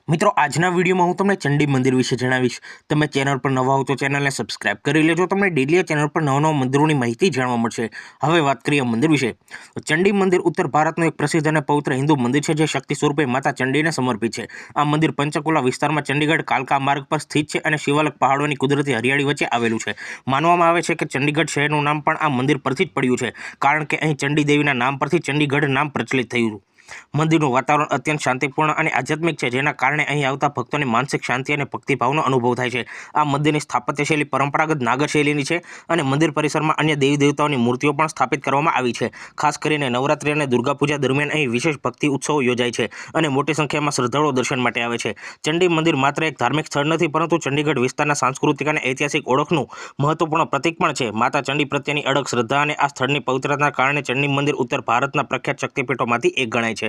મિત્રો આજના વિડીયોમાં હું તમને ચંડી મંદિર વિશે જણાવીશ। તમે ચેનલ પર નવા હો તો ચેનલને સબસ્ક્રાઇબ કરી લેજો। તમને ડેલી આ ચેનલ પર નવા મંદિરોની માહિતી જાણવા મળશે। હવે વાત કરીએ મંદિર વિશે। ચંડી મંદિર ઉત્તર ભારતનું એક પ્રસિદ્ધ અને પવિત્ર હિન્દુ મંદિર છે જે શક્તિ સ્વરૂપે માતા ચંડીને સમર્પિત છે। આ મંદિર પંચકુલા વિસ્તારમાં ચંડીગઢ કાલકા માર્ગ પર સ્થિત છે અને શિવાલક પહાડોની કુદરતી હરિયાળી વચ્ચે આવેલું છે। માનવામાં આવે છે કે ચંડીગઢ શહેરનું નામ પણ આ મંદિર પરથી જ પડ્યું છે, કારણ કે અહીં ચંડી દેવીના નામ પરથી ચંડીગઢ નામ પ્રચલિત થયું। મંદિરનું વાતાવરણ અત્યંત શાંતિપૂર્ણ અને આધ્યાત્મિક છે, જેના કારણે અહીં આવતા ભક્તોને માનસિક શાંતિ અને ભક્તિભાવનો અનુભવ થાય છે। આ મંદિરની સ્થાપત્ય શૈલી પરંપરાગત નાગર શૈલીની છે અને મંદિર પરિસરમાં અન્ય દેવી દેવતાઓની મૂર્તિઓ પણ સ્થાપિત કરવામાં આવી છે। ખાસ કરીને નવરાત્રિ અને દુર્ગા પૂજા દરમિયાન અહીં વિશેષ ભક્તિ ઉત્સવો યોજાય છે અને મોટી સંખ્યામાં શ્રદ્ધાળુઓ દર્શન માટે આવે છે। ચંડી મંદિર માત્ર એક ધાર્મિક સ્થળ નથી, પરંતુ ચંડીગઢ વિસ્તારના સાંસ્કૃતિક અને ઐતિહાસિક ઓળખનું મહત્વપૂર્ણ પ્રતીક પણ છે। માતા ચંડી પ્રત્યેની અડગ શ્રદ્ધા અને આ સ્થળની પવિત્રતાના કારણે ચંડી મંદિર ઉત્તર ભારતના પ્રખ્યાત શક્તિપીઠોમાંથી એક ગણાય છે।